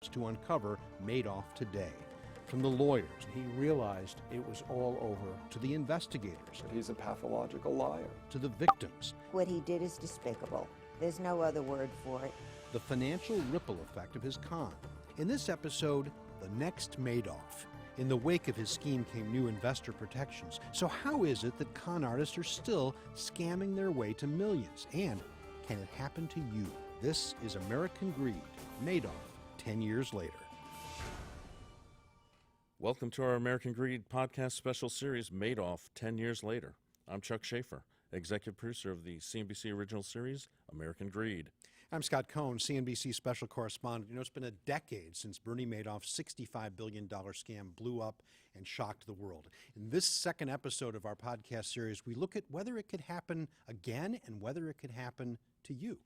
to uncover Madoff today. From the lawyers, he realized it was all over, to the investigators. He's a pathological liar. To the victims. What he did is despicable. There's no other word for it. The financial ripple effect of his con. In this episode, the next Madoff. In the wake of his scheme came new investor protections. So how is it that con artists are still scamming their way to millions? And can it happen to you? This is American Greed, Madoff, 10 years later. Welcome to our American Greed podcast special series, Madoff, 10 years later. I'm Chuck Schaefer, executive producer of the CNBC original series, American Greed. I'm Scott Cohn, CNBC special correspondent. You know, it's been a decade since Bernie Madoff's $65 billion scam blew up and shocked the world. In this second episode of our podcast series, we look at whether it could happen again and whether it could happen to you.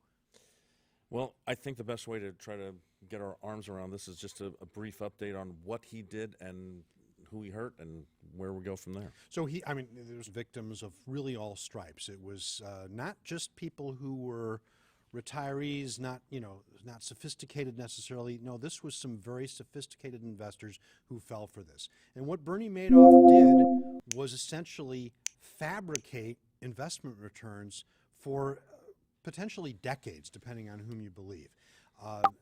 Well, I think the best way to try to get our arms around this is just a brief update on what he did and who he hurt and where we go from there. So there's victims of really all stripes. It was not just people who were retirees, not sophisticated necessarily. No, this was some very sophisticated investors who fell for this. And what Bernie Madoff did was essentially fabricate investment returns for potentially decades, depending on whom you believe.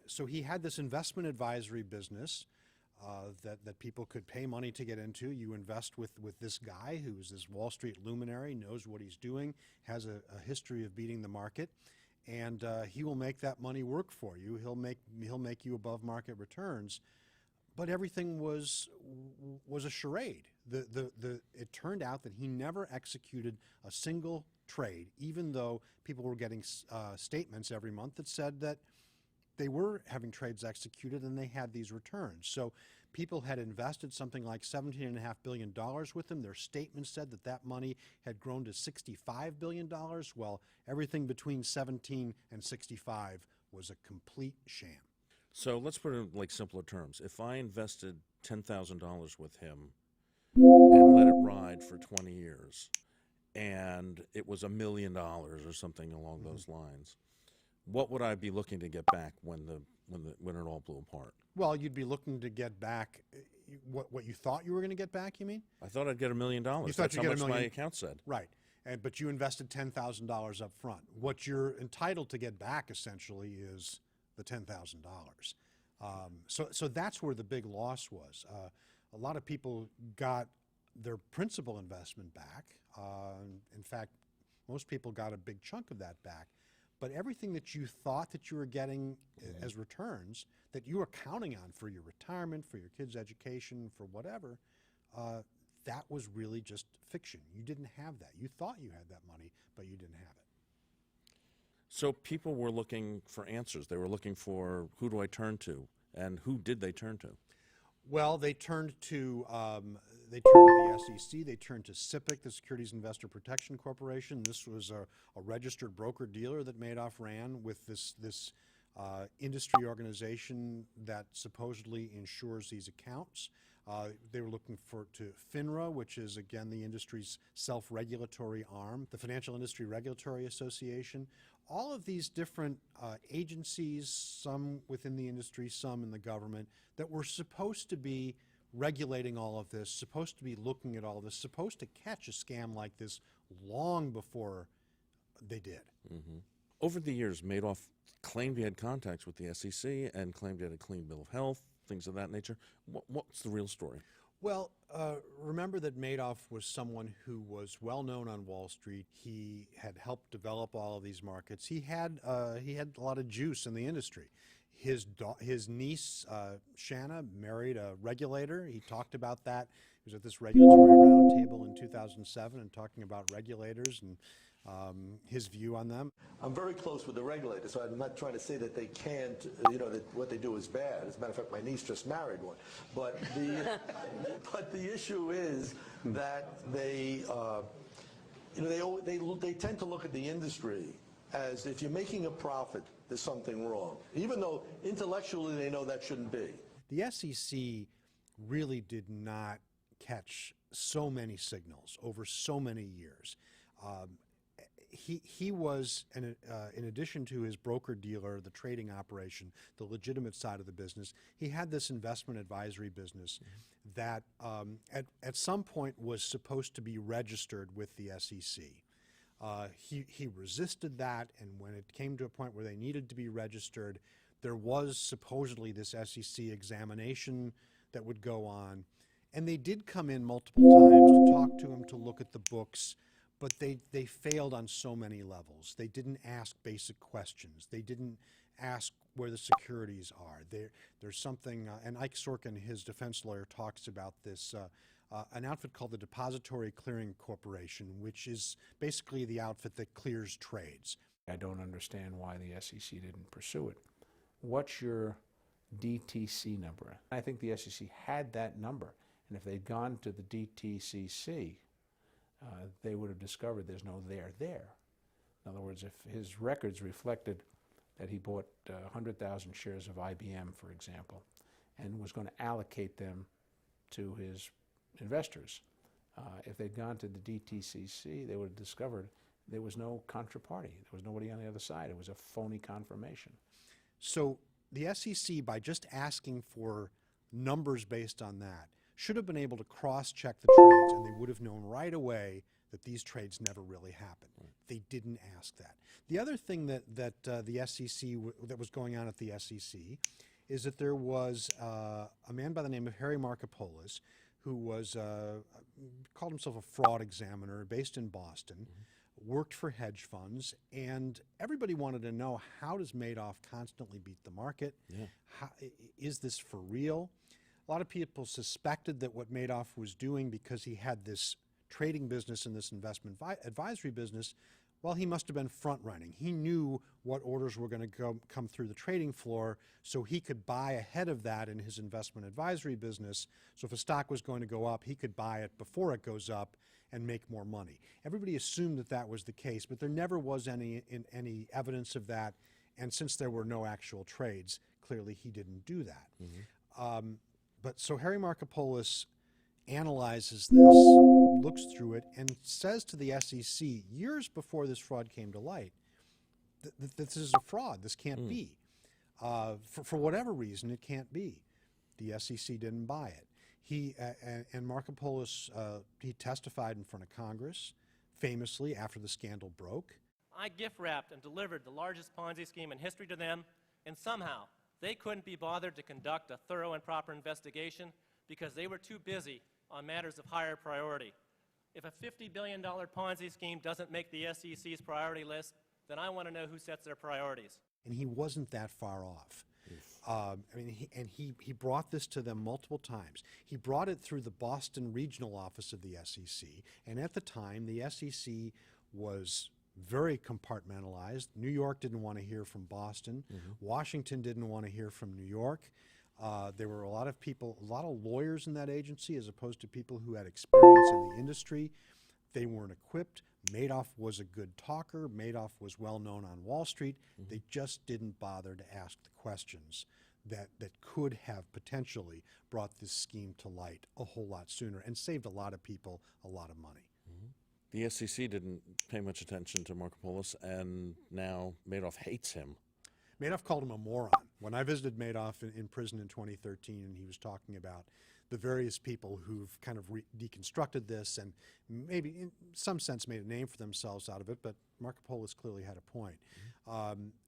So he had this investment advisory business that people could pay money to get into. You invest with this guy who's this Wall Street luminary, knows what he's doing, has a history of beating the market, and he will make that money work for you. He'll make you above market returns. But everything was a charade. It turned out that he never executed a single trade, even though people were getting statements every month that said that they were having trades executed and they had these returns. So people had invested something like $17.5 billion with him. Their statement said that money had grown to $65 billion. Well, everything between 17 and 65 was a complete sham. So let's put it in like simpler terms. If I invested $10,000 with him and let it ride for 20 years, and it was $1 million or something along those lines, what would I be looking to get back when it all blew apart? Well, you'd be looking to get back what you thought you were going to get back, you mean? I thought I'd get $1 million. You thought That's you'd how get much $1 million. my account said. Right. But you invested $10,000 up front. What you're entitled to get back, essentially, is the $10,000. So that's where the big loss was. A lot of people got their principal investment back. In fact, most people got a big chunk of that back. But everything that you thought that you were getting as returns, that you were counting on for your retirement, for your kids' education, for whatever, that was really just fiction. You didn't have that. You thought you had that money, but you didn't have it. So people were looking for answers. They were looking for, who do I turn to? And who did they turn to? Well, they turned to the SEC. They turned to SIPC, the Securities Investor Protection Corporation. This was a registered broker-dealer that Madoff ran with this industry organization that supposedly insures these accounts. They were looking to FINRA, which is, again, the industry's self-regulatory arm, the Financial Industry Regulatory Association. All of these different agencies, some within the industry, some in the government, that were supposed to be regulating all of this, supposed to be looking at all this, supposed to catch a scam like this long before they did. Mm-hmm. Over the years, Madoff claimed he had contacts with the SEC and claimed he had a clean bill of health, things of that nature. What's the real story? Well, remember that Madoff was someone who was well known on Wall Street. He had helped develop all of these markets. He had a lot of juice in the industry. His niece, Shanna, married a regulator. He talked about that. He was at this regulatory roundtable in 2007 and talking about regulators and his view on them. I'm very close with the regulators, so I'm not trying to say that they can't, that what they do is bad. As a matter of fact, my niece just married one. But the issue is that they tend to look at the industry as if you're making a profit, there's something wrong, even though intellectually they know that shouldn't be. The SEC really did not catch so many signals over so many years. he was, in addition to his broker-dealer, the trading operation, the legitimate side of the business, he had this investment advisory business that at some point was supposed to be registered with the SEC. He resisted that, and when it came to a point where they needed to be registered, there was supposedly this SEC examination that would go on. And they did come in multiple times to talk to him, to look at the books, but they failed on so many levels. They didn't ask basic questions. They didn't ask where the securities are. There's something, and Ike Sorkin, his defense lawyer, talks about this, an outfit called the Depository Clearing Corporation, which is basically the outfit that clears trades. I don't understand why the SEC didn't pursue it. What's your DTC number? I think the SEC had that number, and if they'd gone to the DTCC, they would have discovered there's no there there. In other words, if his records reflected that he bought 100,000 shares of IBM, for example, and was going to allocate them to his investors, if they'd gone to the DTCC, they would have discovered there was no contraparty. There was nobody on the other side. It was a phony confirmation. So the SEC, by just asking for numbers based on that, should have been able to cross-check the trades, and they would have known right away that these trades never really happened. They didn't ask that. The other thing that the SEC, that was going on at the SEC, is that there was a man by the name of Harry Markopolos, who was called himself a fraud examiner, based in Boston, worked for hedge funds, and everybody wanted to know, how does Madoff constantly beat the market? How, is this for real? A lot of people suspected that what Madoff was doing, because he had this trading business and this investment advisory business, well, he must have been front-running. He knew what orders were going to come through the trading floor, so he could buy ahead of that in his investment advisory business. So if a stock was going to go up, he could buy it before it goes up and make more money. Everybody assumed that that was the case, but there never was any evidence of that. And since there were no actual trades, clearly he didn't do that. But so Harry Markopolos analyzes this, looks through it, and says to the SEC years before this fraud came to light, that this is a fraud. This can't be. For whatever reason, it can't be. The SEC didn't buy it. He and Markopolos, he testified in front of Congress, famously after the scandal broke. I gift wrapped and delivered the largest Ponzi scheme in history to them, and somehow they couldn't be bothered to conduct a thorough and proper investigation because they were too busy on matters of higher priority. If a $50 billion Ponzi scheme doesn't make the SEC's priority list, then I want to know who sets their priorities. And he wasn't that far off. I mean, he brought this to them multiple times. He brought it through the Boston regional office of the SEC, and at the time, the SEC was very compartmentalized. New York didn't want to hear from Boston. Washington didn't want to hear from New York. There were a lot of people, a lot of lawyers in that agency, as opposed to people who had experience in the industry. They weren't equipped. Madoff was a good talker. Madoff was well known on Wall Street. They just didn't bother to ask the questions that could have potentially brought this scheme to light a whole lot sooner and saved a lot of people a lot of money. The SEC didn't pay much attention to Markopolos, and now Madoff hates him. Madoff called him a moron. When I visited Madoff in prison in 2013, and he was talking about the various people who've kind of deconstructed this and maybe in some sense made a name for themselves out of it, but Markopolos clearly had a point.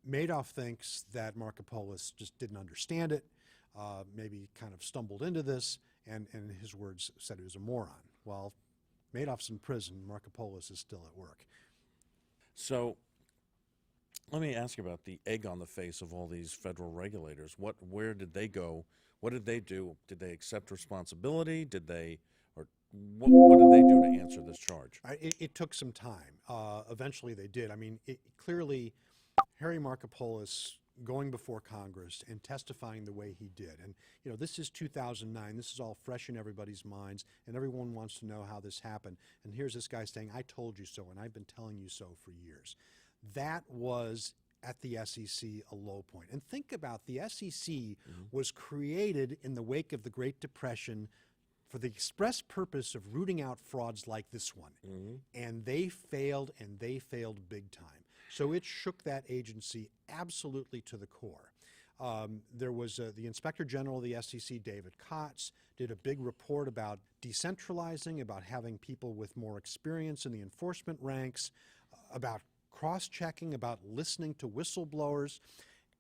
Madoff thinks that Markopolos just didn't understand it, maybe kind of stumbled into this, and in his words said he was a moron. Well, Madoff's in prison, Markopolos is still at work. So let me ask you about the egg on the face of all these federal regulators. Where did they go? What did they do? Did they accept responsibility? Did they, or what did they do to answer this charge? It took some time. Eventually they did. I mean, clearly Harry Markopolos going before Congress and testifying the way he did. And, you know, this is 2009. This is all fresh in everybody's minds, and everyone wants to know how this happened. And here's this guy saying, I told you so, and I've been telling you so for years. That was, at the SEC, a low point. And think about the SEC was created in the wake of the Great Depression for the express purpose of rooting out frauds like this one. And they failed, and they failed big time. So it shook that agency absolutely to the core. There was the Inspector General of the SEC, David Kotz, did a big report about decentralizing, about having people with more experience in the enforcement ranks, about cross-checking, about listening to whistleblowers.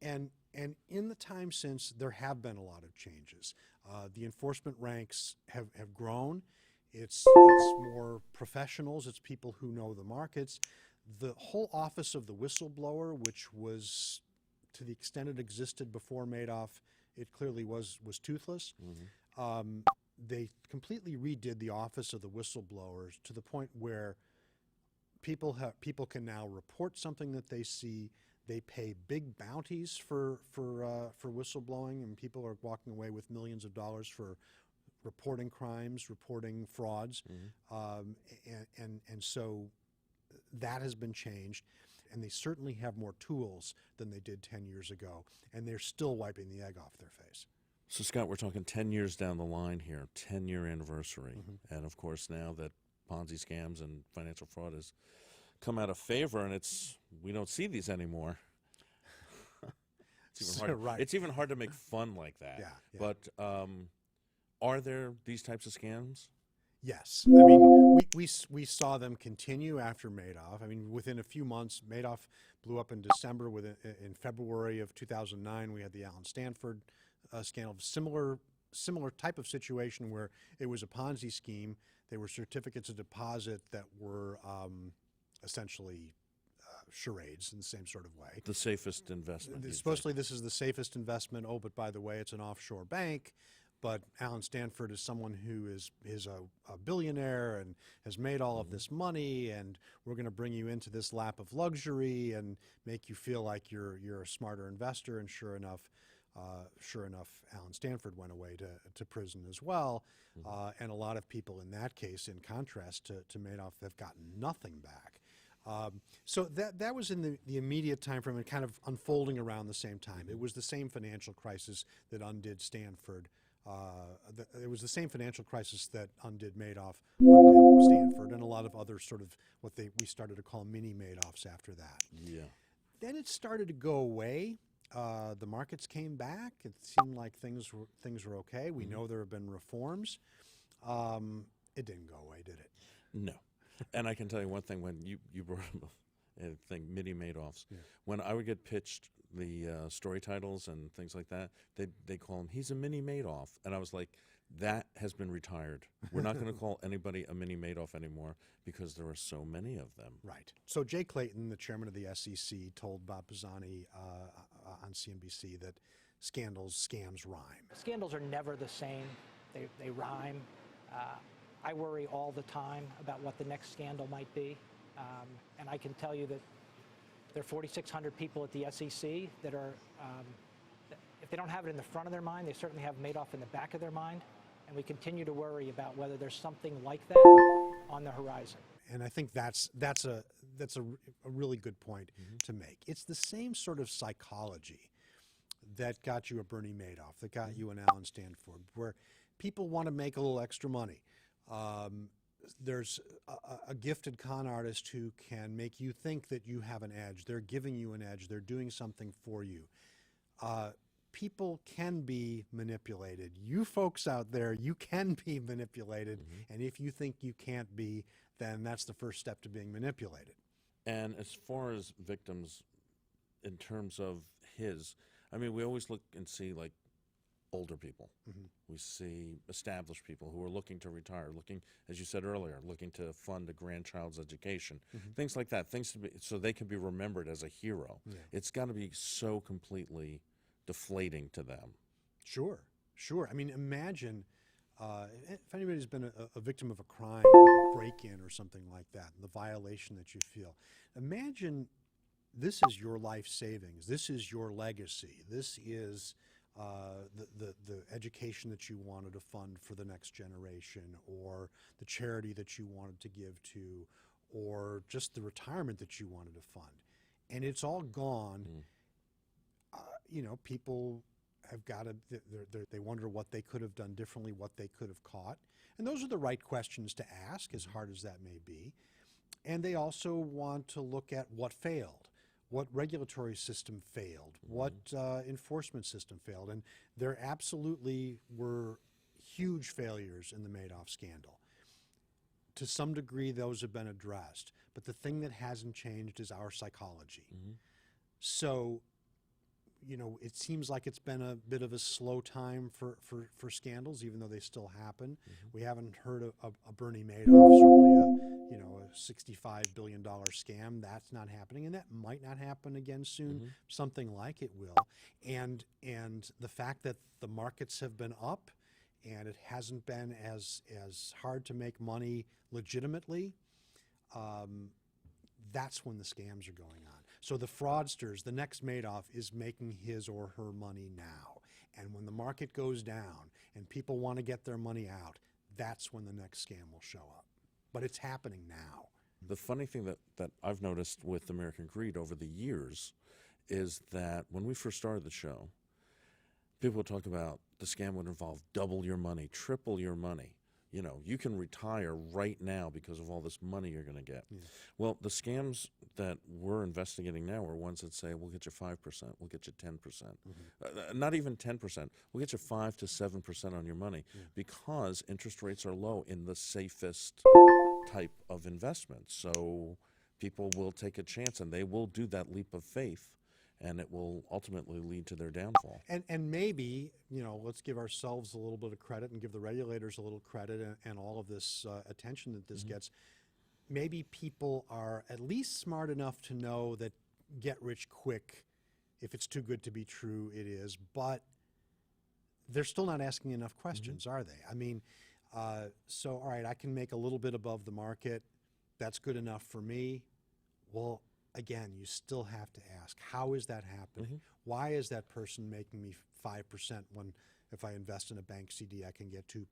And in the time since, there have been a lot of changes. The enforcement ranks have grown. It's more professionals. It's people who know the markets. The whole office of the whistleblower, which was, to the extent it existed before Madoff, it clearly was toothless. They completely redid the office of the whistleblowers to the point where people can now report something that they see. They pay big bounties for whistleblowing, and people are walking away with millions of dollars for reporting crimes, reporting frauds, and so that has been changed. And they certainly have more tools than they did 10 years ago, and they're still wiping the egg off their face. So, Scott, we're talking 10 years down the line here, 10-year anniversary. And, of course, now that Ponzi scams and financial fraud has come out of favor, and we don't see these anymore. It's even hard. Right. It's even hard to make fun like that. Yeah. But are there these types of scams? Yes. I mean, we saw them continue after Madoff. I mean, within a few months, Madoff blew up in December. In February of 2009, we had the Alan Stanford scandal. Similar type of situation where it was a Ponzi scheme. They were certificates of deposit that were essentially charades in the same sort of way. The safest investment. Supposedly this is the safest investment. Oh, but by the way, it's an offshore bank. But Alan Stanford is someone who is a billionaire and has made all of this money, and we're going to bring you into this lap of luxury and make you feel like you're a smarter investor. And sure enough, Alan Stanford went away to prison as well. And a lot of people in that case, in contrast to Madoff, have gotten nothing back. So that was in the immediate time frame and kind of unfolding around the same time. It was the same financial crisis that undid Stanford. It was the same financial crisis that undid Madoff, undid Stanford, and a lot of other sort of what we started to call mini Madoffs after that. Yeah. Then it started to go away. The markets came back. It seemed like things were okay. We know there have been reforms. It didn't go away, did it? No. And I can tell you one thing, when you brought up a thing, mini Madoffs, when I would get pitched the story titles and things like that, they call him, he's a mini Madoff. And I was like, that has been retired. We're not going to call anybody a mini Madoff anymore because there are so many of them. Right. So Jay Clayton, the chairman of the SEC, told Bob Pisani on CNBC that scams rhyme. Scandals are never the same. They rhyme. I worry all the time about what the next scandal might be. And I can tell you that there are 4,600 people at the SEC that are, if they don't have it in the front of their mind, they certainly have Madoff in the back of their mind. And we continue to worry about whether there's something like that on the horizon. And I think that's a really good point to make. It's the same sort of psychology that got you a Bernie Madoff, that got you an Alan Stanford, where people want to make a little extra money. There's a gifted con artist who can make you think that you have an edge. They're giving you an edge. They're doing something for you. People can be manipulated. You folks out there, you can be manipulated. And if you think you can't be, then that's the first step to being manipulated. And as far as victims, in terms of I mean, we always look and see like older people. We see established people who are looking to retire, looking, as you said earlier, looking to fund a grandchild's education, things like that, so they can be remembered as a hero. It's got to be so completely deflating to them. Sure. I mean, imagine if anybody's been a victim of a crime or a break-in or something like that, and the violation that you feel. Imagine this is your life savings. This is your legacy. This is the education that you wanted to fund for the next generation, or the charity that you wanted to give to, or just the retirement that you wanted to fund. And it's all gone. People have got to, they wonder what they could have done differently, what they could have caught. And those are the right questions to ask, as hard as that may be. And they also want to look at what failed, what regulatory system failed, what enforcement system failed. And there absolutely were huge failures in the Madoff scandal. To some degree, those have been addressed. But the thing that hasn't changed is our psychology. So, it seems like it's been a bit of a slow time for scandals, even though they still happen. We haven't heard of a Bernie Madoff, certainly a $65 billion scam. That's not happening, and that might not happen again soon. Something like it will. And the fact that the markets have been up and it hasn't been as hard to make money legitimately, that's when the scams are going on. So the fraudsters, the next Madoff, is making his or her money now. And when the market goes down and people want to get their money out, that's when the next scam will show up. But it's happening now. The funny thing that I've noticed with American Greed over the years is that when we first started the show, people would talk about the scam would involve double your money, triple your money. You can retire right now because of all this money you're going to get. Well, the scams that we're investigating now are ones that say, we'll get you 5%, we'll get you 10%. Not even 10%, we'll get you 5 to 7% on your money because interest rates are low in the safest type of investment. So people will take a chance and they will do that leap of faith, and it will ultimately lead to their downfall. And maybe, let's give ourselves a little bit of credit and give the regulators a little credit and all of this attention that this gets. Maybe people are at least smart enough to know that get rich quick, if it's too good to be true, it is. But they're still not asking enough questions, are they? I mean, so, all right, I can make a little bit above the market. That's good enough for me. Well, again, you still have to ask, how is that happening? Why is that person making me 5% when if I invest in a bank CD, I can get 2%?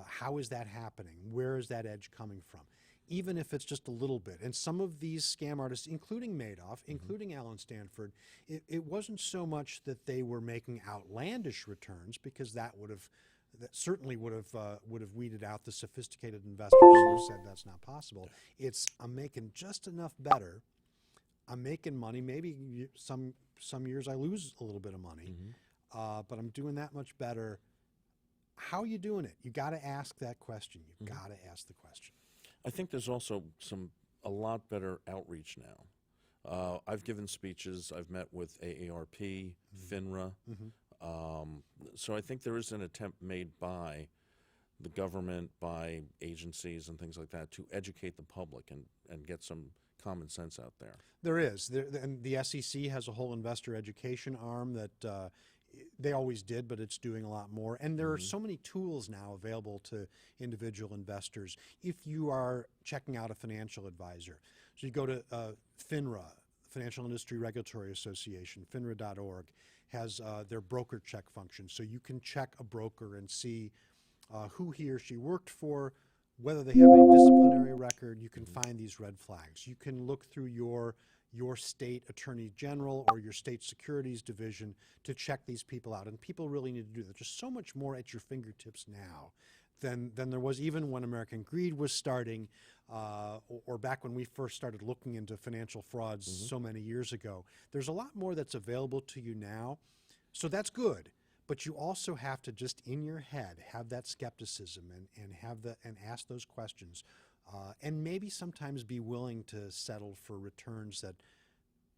How is that happening? Where is that edge coming from? Even if it's just a little bit. And some of these scam artists, including Madoff, including Alan Stanford, it wasn't so much that they were making outlandish returns, because that certainly would have weeded out the sophisticated investors who said that's not possible. It's, I'm making just enough better. I'm making money. Maybe some years I lose a little bit of money, but I'm doing that much better. How are you doing it? You got to ask that question. You've got to ask the question. I think there's also a lot better outreach now. I've given speeches. I've met with AARP, FINRA. So I think there is an attempt made by the government, by agencies and things like that, to educate the public and get some common sense out there. There is. And the SEC has a whole investor education arm that they always did, but it's doing a lot more. And there are so many tools now available to individual investors if you are checking out a financial advisor. So you go to FINRA, Financial Industry Regulatory Association, FINRA.org, has their broker check function. So you can check a broker and see who he or she worked for, whether they have a disciplinary record. You can find these red flags. You can look through your state attorney general or your state securities division to check these people out. And people really need to do that. There's so much more at your fingertips now than there was even when American Greed was starting, or back when we first started looking into financial frauds so many years ago. There's a lot more that's available to you now. So that's good. But you also have to just in your head have that skepticism and ask those questions. And maybe sometimes be willing to settle for returns that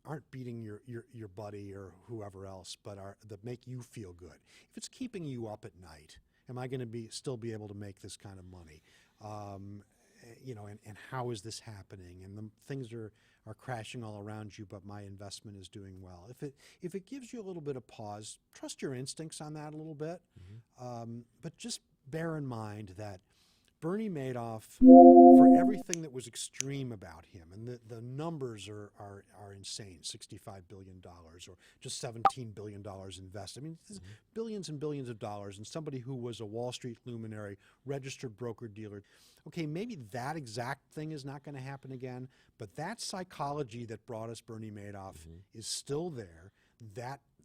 aren't beating your buddy or whoever else, but that make you feel good. If it's keeping you up at night, am I going to still be able to make this kind of money? And how is this happening? And the things are crashing all around you, but my investment is doing well. If it gives you a little bit of pause, trust your instincts on that a little bit. But just bear in mind that Bernie Madoff, for everything that was extreme about him, and the numbers are insane, $65 billion or just $17 billion invested. I mean, billions and billions of dollars, and somebody who was a Wall Street luminary, registered broker-dealer. Okay, maybe that exact thing is not going to happen again, but that psychology that brought us Bernie Madoff is still there.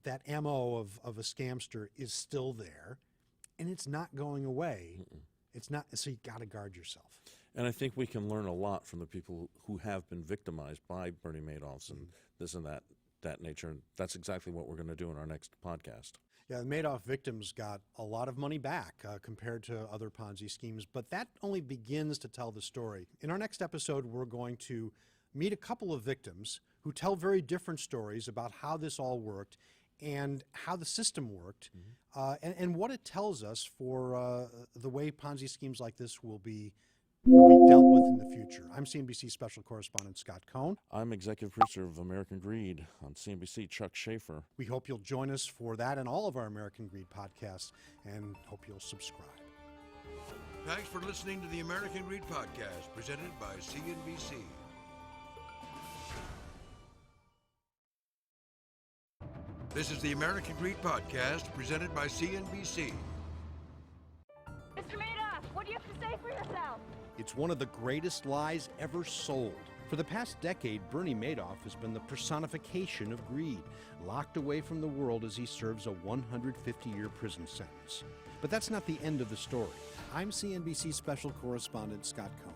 that MO of a scamster is still there, and it's not going away. It's not, so you got to guard yourself. And I think we can learn a lot from the people who have been victimized by Bernie Madoffs and this and that nature. And that's exactly what we're going to do in our next podcast. Yeah, the Madoff victims got a lot of money back compared to other Ponzi schemes, but that only begins to tell the story. In our next episode, we're going to meet a couple of victims who tell very different stories about how this all worked and how the system worked, and what it tells us for the way Ponzi schemes like this will be dealt with in the future. I'm CNBC Special Correspondent Scott Cohn. I'm executive producer of American Greed on CNBC, Chuck Schaefer. We hope you'll join us for that and all of our American Greed podcasts, and hope you'll subscribe. Thanks for listening to the American Greed Podcast, presented by CNBC. This is the American Greed Podcast, presented by CNBC. Mr. Madoff, what do you have to say for yourself? It's one of the greatest lies ever sold. For the past decade, Bernie Madoff has been the personification of greed, locked away from the world as he serves a 150-year prison sentence. But that's not the end of the story. I'm CNBC Special Correspondent Scott Cohn.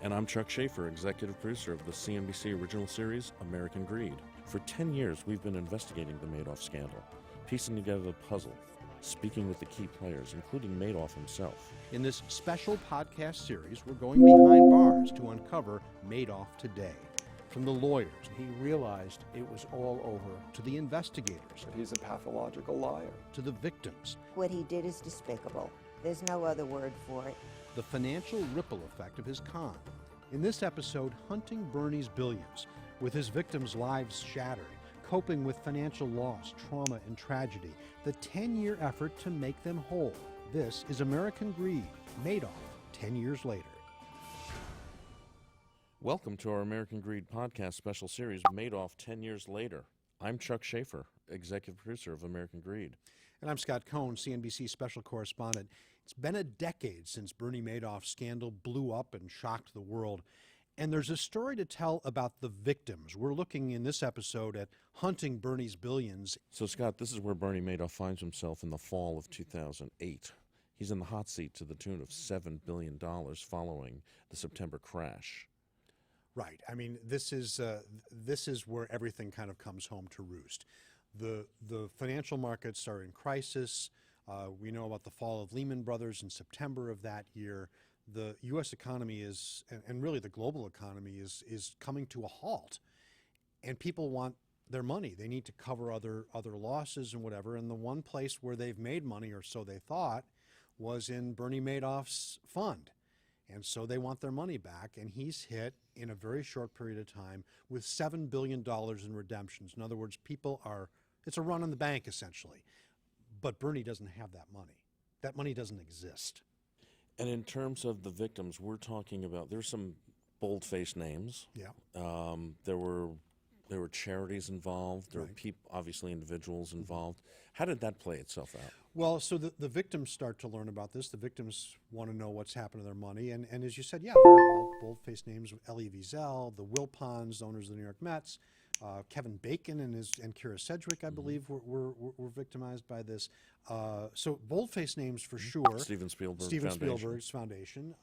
And I'm Chuck Schaefer, executive producer of the CNBC original series, American Greed. For 10 years, we've been investigating the Madoff scandal, piecing together the puzzle, speaking with the key players, including Madoff himself. In this special podcast series, we're going behind bars to uncover Madoff today. From the lawyers, He realized it was all over. to the investigators, He's a pathological liar. to the victims, What he did is despicable. There's no other word for it. the financial ripple effect of his con. In this episode, hunting Bernie's billions, with his victims' lives shattered, coping with financial loss, trauma, and tragedy, the 10-year effort to make them whole. This is American Greed, Madoff, 10 years later. Welcome to our American Greed podcast special series, Madoff 10 Years Later. I'm Chuck Schaefer, executive producer of American Greed. And I'm Scott Cohn, CNBC special correspondent. It's been a decade since Bernie Madoff's scandal blew up and shocked the world. And there's a story to tell about the victims. We're looking in this episode at hunting Bernie's billions. So, Scott, this is where Bernie Madoff finds himself in the fall of 2008. He's in the hot seat to the tune of $7 billion following the September crash. Right. I mean, this is where everything kind of comes home to roost. The financial markets are in crisis. We know about the fall of Lehman Brothers in September of that year. The U.S. economy is, and really the global economy is coming to a halt, and people want their money. They need to cover other losses and whatever. And the one place where they've made money, or so they thought, was in Bernie Madoff's fund. And so they want their money back, and he's hit in a very short period of time with $7 billion in redemptions. In other words, it's a run on the bank, essentially. But Bernie doesn't have that money. That money doesn't exist. And in terms of the victims, we're talking about, there's some bold-faced names. Yeah. There were charities involved. There were obviously individuals involved. How did that play itself out? Well, so the victims start to learn about this. The victims want to know what's happened to their money. And as you said, yeah, very bold-faced names. Elie Wiesel, the Wilpons, owners of the New York Mets, Kevin Bacon and Kira Sedgwick, I believe, were victimized by this. So bold-faced names for sure. Steven Steven Spielberg's foundation.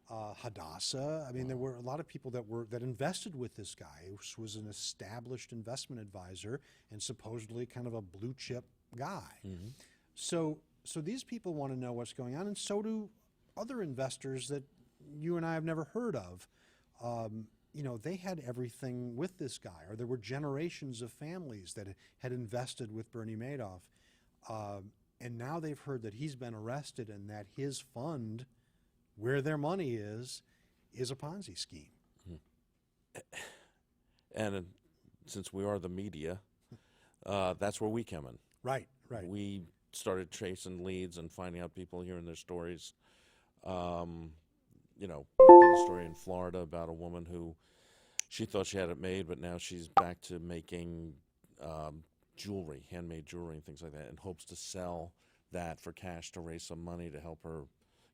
Hadassah. I mean, there were a lot of people that invested with this guy, who was an established investment advisor and supposedly kind of a blue chip guy. Mm-hmm. So these people want to know what's going on, and so do other investors that you and I have never heard of. They had everything with this guy, or there were generations of families that had invested with Bernie Madoff. And now they've heard that he's been arrested and that his fund, where their money is a Ponzi scheme. And since we are the media, that's where we come in. Right. We started chasing leads and finding out people hearing their stories. We did a story in Florida about a woman who she thought she had it made, but now she's back to making jewelry, handmade jewelry and things like that, and hopes to sell that for cash to raise some money to help her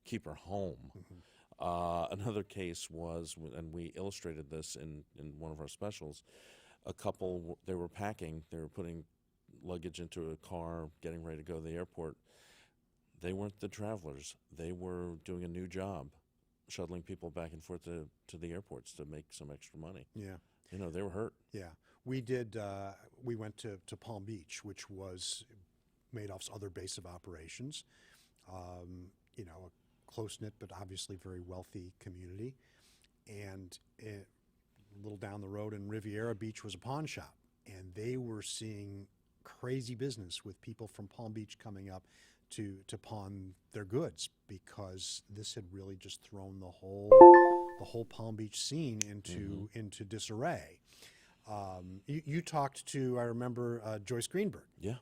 keep her home. Mm-hmm. Another case was, and we illustrated this in one of our specials, a couple, they were putting luggage into a car, getting ready to go to the airport. They weren't the travelers. They were doing a new job, shuttling people back and forth to the airports to make some extra money. Yeah. You know, they were hurt. Yeah. We did, we went to Palm Beach, which was Madoff's other base of operations. You know, a close-knit but obviously very wealthy community. And a little down the road in Riviera Beach was a pawn shop. And they were seeing crazy business with people from Palm Beach coming up to pawn their goods, because this had really just thrown the whole Palm Beach scene into disarray. You talked to, I remember, Joyce Greenberg, Yeah.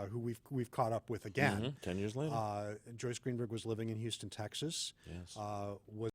who we've caught up with again. 10 years later. Joyce Greenberg was living in Houston, Texas. Yes. Was